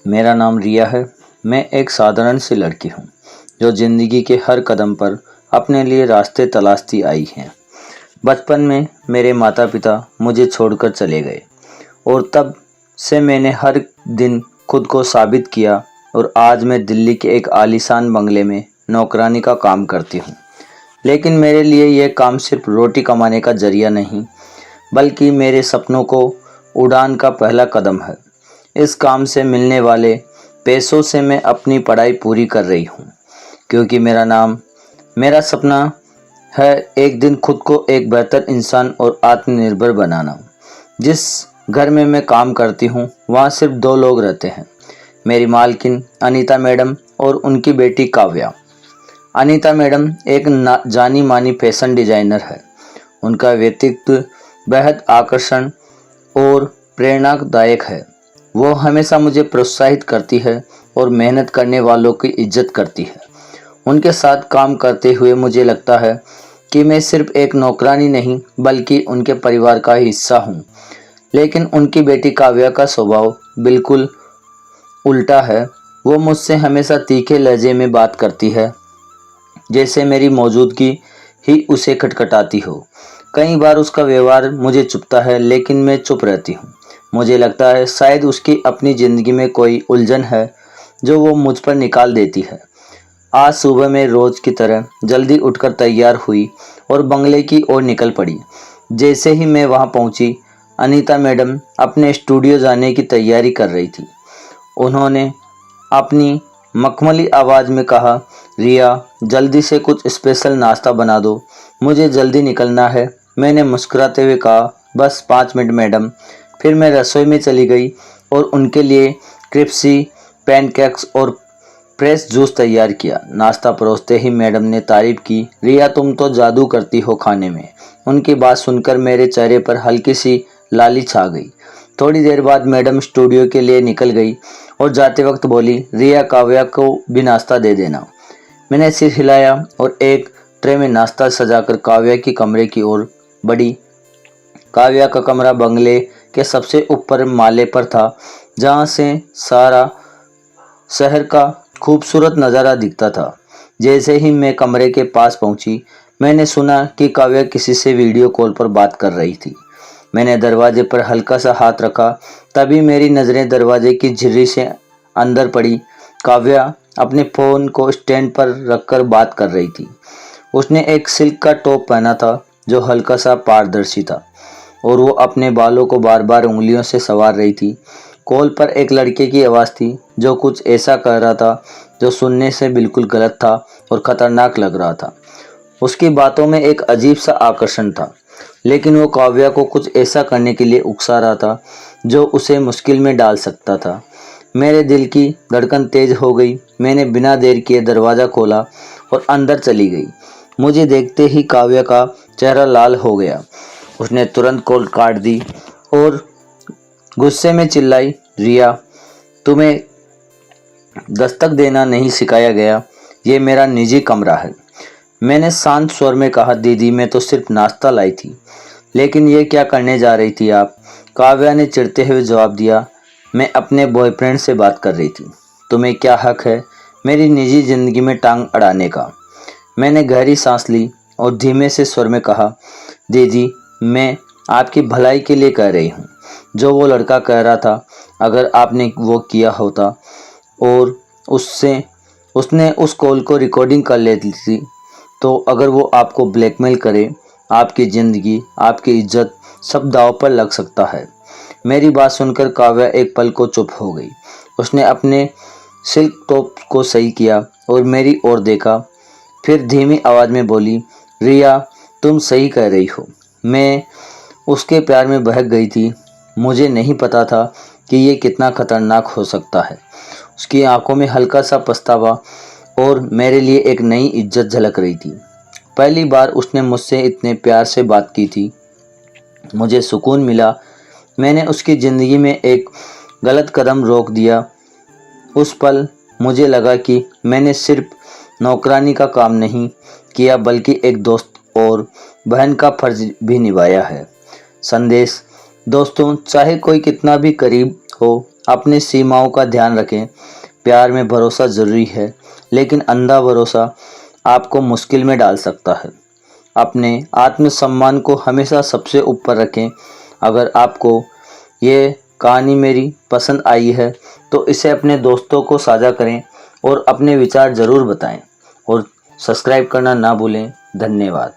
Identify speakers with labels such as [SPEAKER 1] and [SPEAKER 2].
[SPEAKER 1] मेरा नाम रिया है। मैं एक साधारण सी लड़की हूँ जो ज़िंदगी के हर कदम पर अपने लिए रास्ते तलाशती आई है। बचपन में मेरे माता पिता मुझे छोड़कर चले गए और तब से मैंने हर दिन खुद को साबित किया और आज मैं दिल्ली के एक आलीशान बंगले में नौकरानी का काम करती हूँ। लेकिन मेरे लिए यह काम सिर्फ रोटी कमाने का जरिया नहीं, बल्कि मेरे सपनों को उड़ान का पहला कदम है। इस काम से मिलने वाले पैसों से मैं अपनी पढ़ाई पूरी कर रही हूँ, क्योंकि मेरा सपना है एक दिन खुद को एक बेहतर इंसान और आत्मनिर्भर बनाना। जिस घर में मैं काम करती हूँ वहाँ सिर्फ 2 लोग रहते हैं, मेरी मालकिन अनीता मैडम और उनकी बेटी काव्या। अनीता मैडम एक जानी मानी फैशन डिजाइनर है। उनका व्यक्तित्व बेहद आकर्षण और प्रेरणादायक है। वो हमेशा मुझे प्रोत्साहित करती है और मेहनत करने वालों की इज्जत करती है। उनके साथ काम करते हुए मुझे लगता है कि मैं सिर्फ एक नौकरानी नहीं, बल्कि उनके परिवार का हिस्सा हूँ। लेकिन उनकी बेटी काव्या का स्वभाव बिल्कुल उल्टा है। वो मुझसे हमेशा तीखे लहजे में बात करती है, जैसे मेरी मौजूदगी ही उसे खटखटाती हो। कई बार उसका व्यवहार मुझे चुभता है, लेकिन मैं चुप रहती हूँ। मुझे लगता है शायद उसकी अपनी ज़िंदगी में कोई उलझन है जो वो मुझ पर निकाल देती है। आज सुबह में रोज़ की तरह जल्दी उठकर तैयार हुई और बंगले की ओर निकल पड़ी। जैसे ही मैं वहाँ पहुँची, अनीता मैडम अपने स्टूडियो जाने की तैयारी कर रही थी। उन्होंने अपनी मखमली आवाज़ में कहा, रिया, जल्दी से कुछ स्पेशल नाश्ता बना दो, मुझे जल्दी निकलना है। मैंने मुस्कुराते हुए कहा, बस 5 मिनट मैडम। फिर मैं रसोई में चली गई और उनके लिए क्रिस्पी पैनकेक्स और फ्रेश जूस तैयार किया। नाश्ता परोसते ही मैडम ने तारीफ की, रिया तुम तो जादू करती हो खाने में। उनकी बात सुनकर मेरे चेहरे पर हल्की सी लाली छा गई। थोड़ी देर बाद मैडम स्टूडियो के लिए निकल गई और जाते वक्त बोली, रिया, काव्या को भी नाश्ता दे देना। मैंने सिर हिलाया और एक ट्रे में नाश्ता सजाकर काव्या की कमरे की ओर बढ़ी। काव्या का कमरा बंगले के सबसे ऊपर माले पर था, जहाँ से सारा शहर का खूबसूरत नज़ारा दिखता था। जैसे ही मैं कमरे के पास पहुंची, मैंने सुना कि काव्या किसी से वीडियो कॉल पर बात कर रही थी। मैंने दरवाजे पर हल्का सा हाथ रखा, तभी मेरी नज़रें दरवाजे की झिर्री से अंदर पड़ी। काव्या अपने फ़ोन को स्टैंड पर रखकर बात कर रही थी। उसने एक सिल्क का टॉप पहना था जो हल्का सा पारदर्शी था और वो अपने बालों को बार बार उंगलियों से संवार रही थी। कॉल पर एक लड़के की आवाज़ थी जो कुछ ऐसा कह रहा था जो सुनने से बिल्कुल गलत था और ख़तरनाक लग रहा था। उसकी बातों में एक अजीब सा आकर्षण था, लेकिन वो काव्या को कुछ ऐसा करने के लिए उकसा रहा था जो उसे मुश्किल में डाल सकता था। मेरे दिल की धड़कन तेज हो गई। मैंने बिना देर किए दरवाज़ा खोला और अंदर चली गई। मुझे देखते ही काव्या का चेहरा लाल हो गया। उसने तुरंत कॉल काट दी और गुस्से में चिल्लाई, रिया, तुम्हें दस्तक देना नहीं सिखाया गया, ये मेरा निजी कमरा है। मैंने शांत स्वर में कहा, दीदी, मैं तो सिर्फ नाश्ता लाई थी। लेकिन ये क्या करने जा रही थी आप? काव्या ने चिढ़ते हुए जवाब दिया, मैं अपने बॉयफ्रेंड से बात कर रही थी। तुम्हें क्या हक है मेरी निजी ज़िंदगी में टांग अड़ाने का? मैंने गहरी सांस ली और धीमे से स्वर में कहा, दीदी, मैं आपकी भलाई के लिए कह रही हूँ। जो वो लड़का कह रहा था, अगर आपने वो किया होता और उसने उस कॉल को रिकॉर्डिंग कर लेती थी, तो अगर वो आपको ब्लैकमेल करे, आपकी ज़िंदगी, आपकी इज्जत सब दांव पर लग सकता है। मेरी बात सुनकर काव्या एक पल को चुप हो गई। उसने अपने सिल्क टॉप को सही किया और मेरी ओर देखा। फिर धीमी आवाज़ में बोली, रिया, तुम सही कह रही हो। मैं उसके प्यार में बहक गई थी। मुझे नहीं पता था कि ये कितना खतरनाक हो सकता है। उसकी आंखों में हल्का सा पछतावा और मेरे लिए एक नई इज्जत झलक रही थी। पहली बार उसने मुझसे इतने प्यार से बात की थी। मुझे सुकून मिला। मैंने उसकी ज़िंदगी में एक गलत कदम रोक दिया। उस पल मुझे लगा कि मैंने सिर्फ नौकरानी का काम नहीं किया, बल्कि एक दोस्त और बहन का फर्ज भी निभाया है। संदेश, दोस्तों, चाहे कोई कितना भी करीब हो, अपनी सीमाओं का ध्यान रखें। प्यार में भरोसा ज़रूरी है, लेकिन अंधा भरोसा आपको मुश्किल में डाल सकता है। अपने आत्मसम्मान को हमेशा सबसे ऊपर रखें। अगर आपको ये कहानी मेरी पसंद आई है तो इसे अपने दोस्तों को साझा करें और अपने विचार ज़रूर बताएं और सब्सक्राइब करना ना भूलें। धन्यवाद।